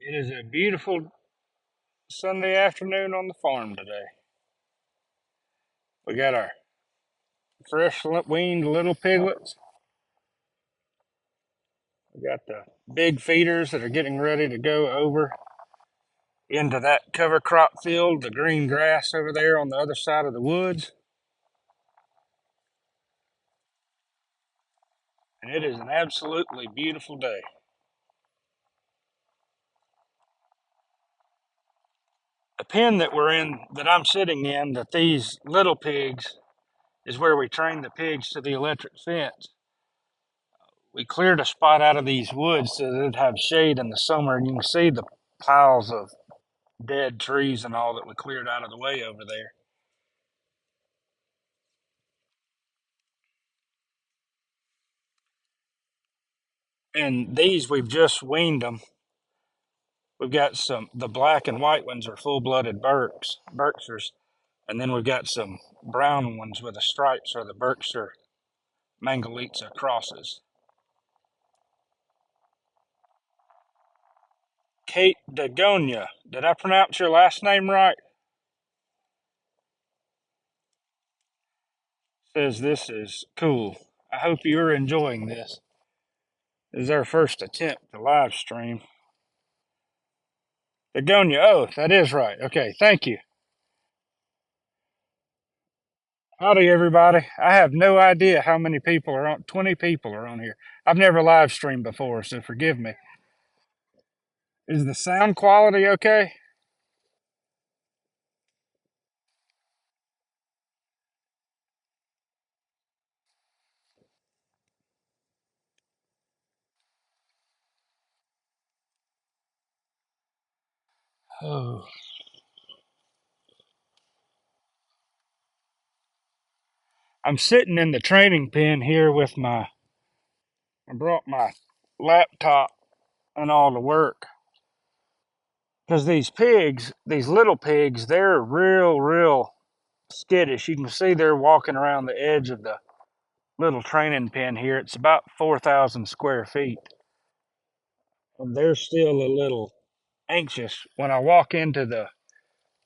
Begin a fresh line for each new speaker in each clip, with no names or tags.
It is a beautiful Sunday afternoon on the farm today. We got our fresh weaned little piglets. We got the big feeders that are getting ready to go over into that cover crop field, the green grass over there on the other side of the woods. And it is an absolutely beautiful day. The pen that we're in, that I'm sitting in, that these little pigs is where we train the pigs to the electric fence. We cleared a spot out of these woods so that it'd have shade in the summer, and you can see the piles of dead trees and all that we cleared out of the way over there. And these, we've just weaned them. We've got the black and white ones are full-blooded Berkshires, and then we've got some brown ones with the stripes are the Berkshire Mangalitsa crosses. Kate Dagonia, did I pronounce your last name right? Says this is cool. I hope you're enjoying this. This is our first attempt to live stream. Dagonia, oh, that is right. Okay, thank you. Howdy, everybody. I have no idea how many people are on. 20 people are on here. I've never live streamed before, so forgive me. Is the sound quality okay? Oh, I'm sitting in the training pen here with I brought my laptop and all to work. Because these pigs, these little pigs, they're real skittish. You can see they're walking around the edge of the little training pen here. It's about 4,000 square feet. And they're still a little anxious. When I walk into the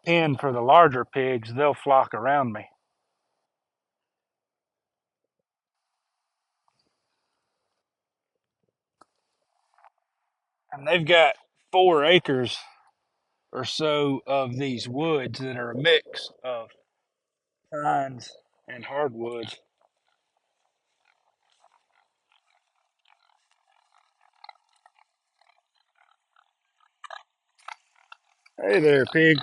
pen for the larger pigs, they'll flock around me. And they've got 4 acres or so of these woods that are a mix of pines and hardwoods. Hey there, pig.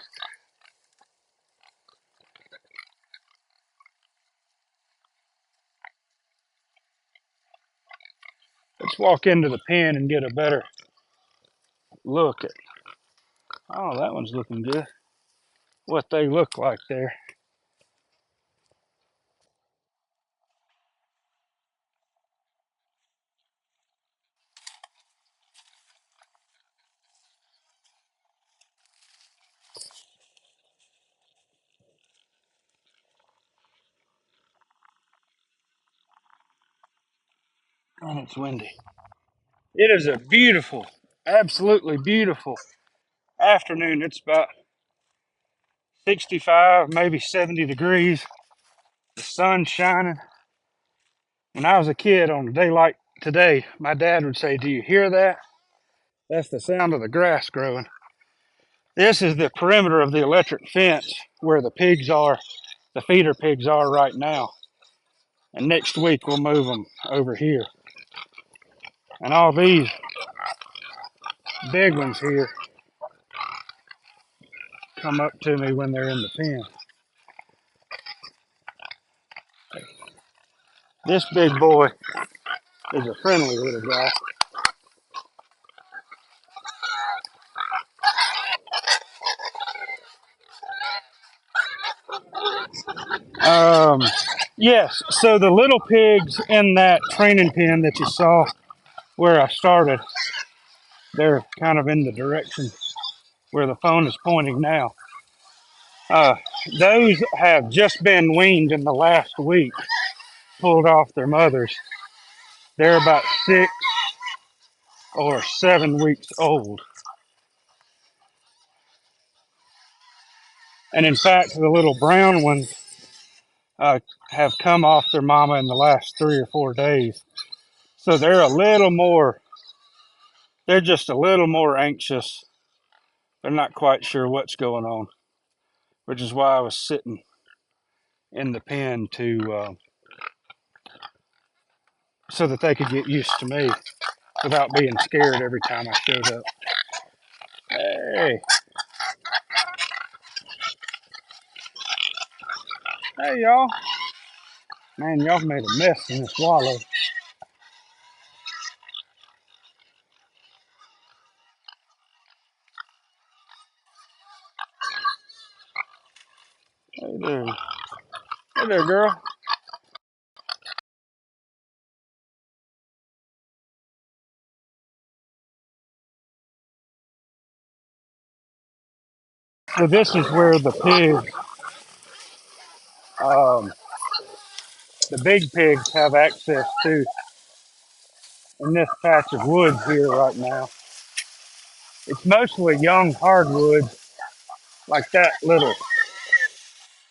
Let's walk into the pen and get a better look at. Oh, that one's looking good. What they look like there. And it's windy. It is a beautiful, absolutely beautiful afternoon. It's about 65, maybe 70 degrees. The sun's shining. When I was a kid on a day like today, my dad would say, "Do you hear that? That's the sound of the grass growing." This is the perimeter of the electric fence where the pigs are, the feeder pigs are right now. And next week we'll move them over here. And all these big ones here come up to me when they're in the pen. This big boy is a friendly little guy. Um, yes, so the little pigs in that training pen that you saw where I started, they're kind of in the direction where the phone is pointing now. Uh, those have just been weaned in the last week, pulled off their mothers. They're about 6 or 7 weeks old. And in fact, the little brown ones have come off their mama in the last 3 or 4 days. So they're just a little more anxious. They're not quite sure what's going on, which is why I was sitting in the pen so that they could get used to me without being scared every time I showed up. Hey, hey, y'all. Man, y'all made a mess in this wallow. Hey there. Hey there, girl. So this is where um, the big pigs have access to in this patch of woods here right now. It's mostly young hardwoods like that little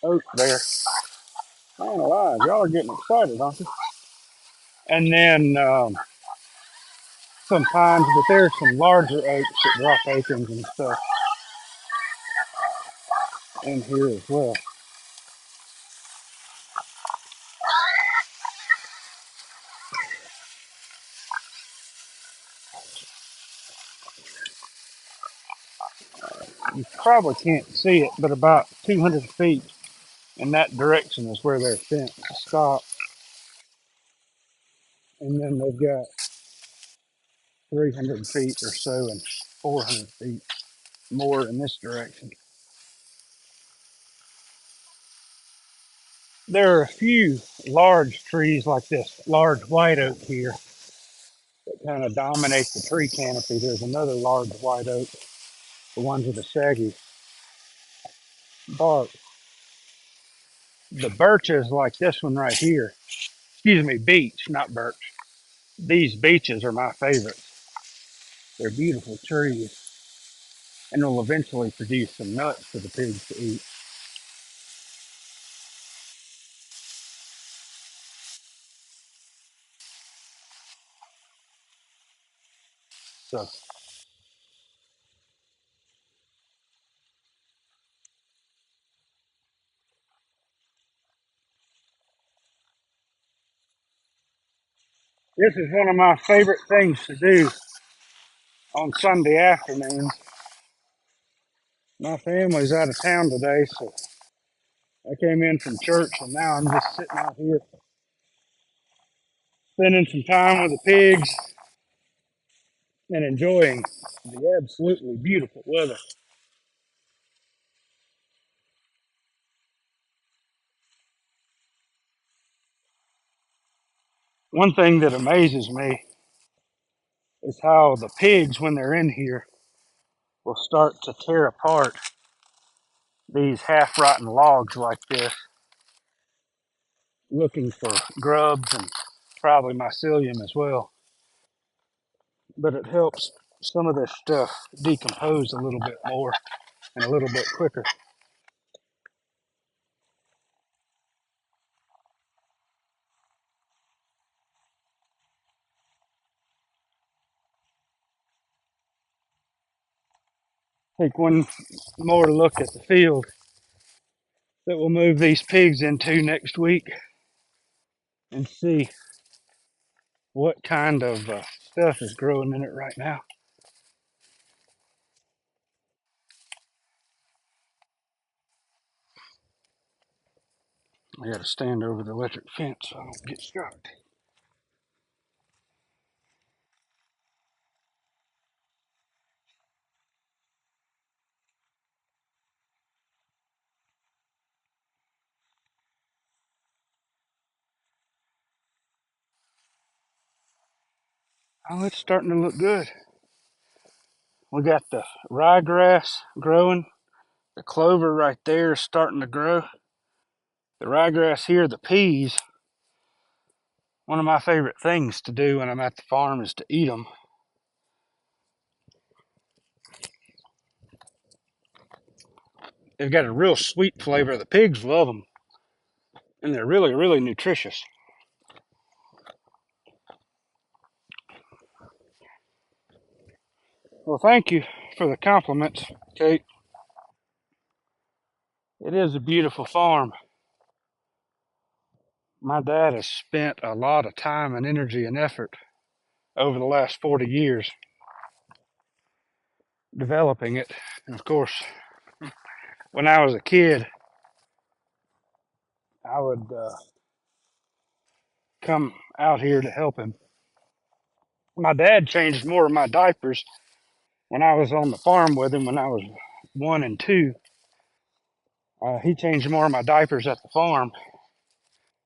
oak there. Man alive, y'all are getting excited, aren't you? And then some pines, but there's some larger oaks that drop acorns and stuff in here as well. You probably can't see it, but about 200 feet in that direction is where their fence stops. And then they've got 300 feet or so and 400 feet more in this direction. There are a few large trees like this large white oak here that kind of dominate the tree canopy. There's another large white oak, the ones with the shaggy bark. The birches like this one right here, excuse me, beech, not birch. These beeches are my favorites. They're beautiful trees and will eventually produce some nuts for the pigs to eat. So this is one of my favorite things to do on Sunday afternoons. My family's out of town today, so I came in from church and now I'm just sitting out here spending some time with the pigs and enjoying the absolutely beautiful weather. One thing that amazes me is how the pigs, when they're in here, will start to tear apart these half rotten logs like this, looking for grubs and probably mycelium as well. But it helps some of this stuff decompose a little bit more and a little bit quicker. Take one more look at the field that we'll move these pigs into next week and see what kind of stuff is growing in it right now. I got to stand over the electric fence so I don't get struck. Oh, it's starting to look good. We got the ryegrass growing. The clover right there is starting to grow. The ryegrass here, the peas. One of my favorite things to do when I'm at the farm is to eat them. They've got a real sweet flavor. The pigs love them, and they're really, really nutritious. Well, thank you for the compliments, Kate. It is a beautiful farm. My dad has spent a lot of time and energy and effort over the last 40 years developing it. And of course, when I was a kid, I would come out here to help him. My dad changed more of my diapers when I was on the farm with him when I was 1 and 2. He changed more of my diapers at the farm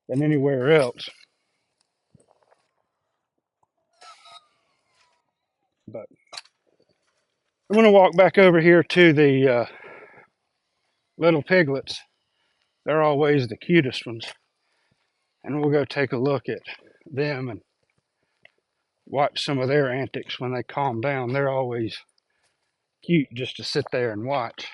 than anywhere else. But I'm going to walk back over here to the little piglets. They're always the cutest ones. And we'll go take a look at them and watch some of their antics when they calm down. They're always cute just to sit there and watch.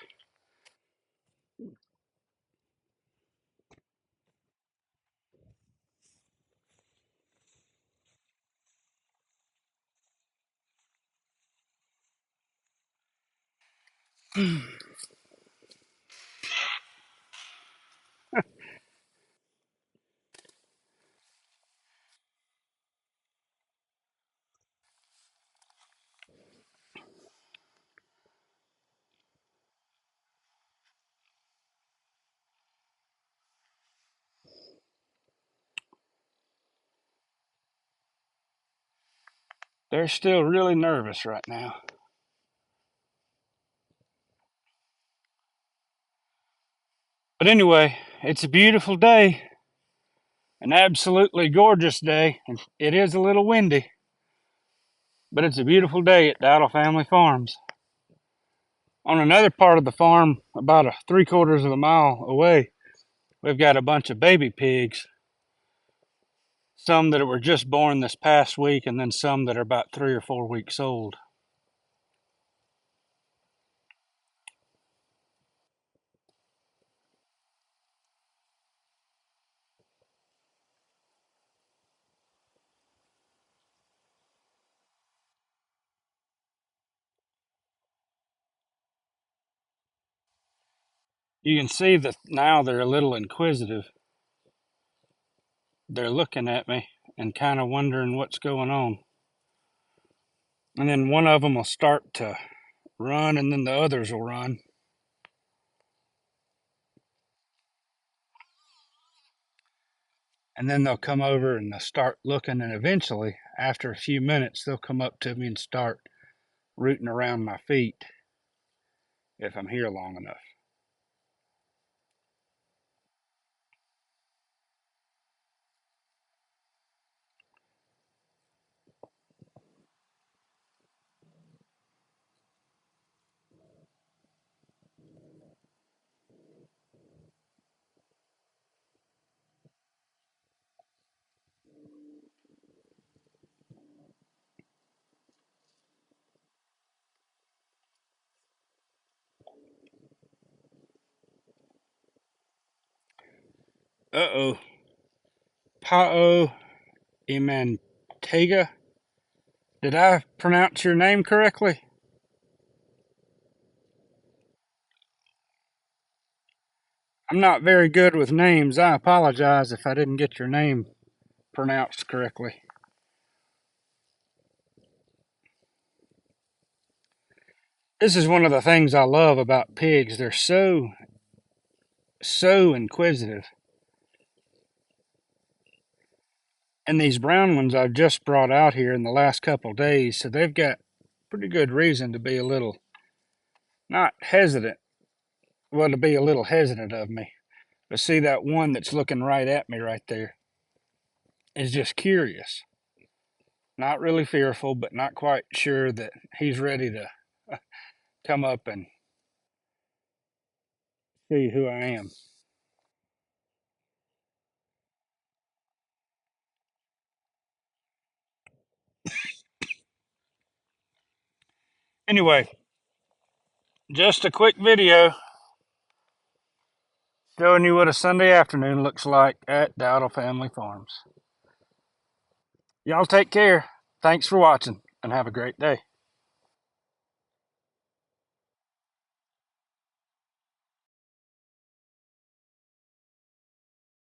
They're still really nervous right now. But anyway, it's a beautiful day, an absolutely gorgeous day. And it is a little windy, but it's a beautiful day at Dowdle Family Farms. On another part of the farm, about a 3/4 of a mile away, we've got a bunch of baby pigs. Some that were just born this past week, and then some that are about 3 or 4 weeks old. You can see that now they're a little inquisitive. They're looking at me and kind of wondering what's going on. And then one of them will start to run, and then the others will run. And then they'll come over and they'll start looking, and eventually, after a few minutes, they'll come up to me and start rooting around my feet if I'm here long enough. Uh-oh. Pao Imantega. Did I pronounce your name correctly? I'm not very good with names. I apologize if I didn't get your name pronounced correctly. This is one of the things I love about pigs. They're so inquisitive. And these brown ones I've just brought out here in the last couple of days, so they've got pretty good reason to be a little not hesitant. Well, to be a little hesitant of me. But see, that one that's looking right at me right there is just curious. Not really fearful, but not quite sure that he's ready to come up and see who I am. Anyway, just a quick video showing you what a Sunday afternoon looks like at Dowdle Family Farms. Y'all take care. Thanks for watching and have a great day.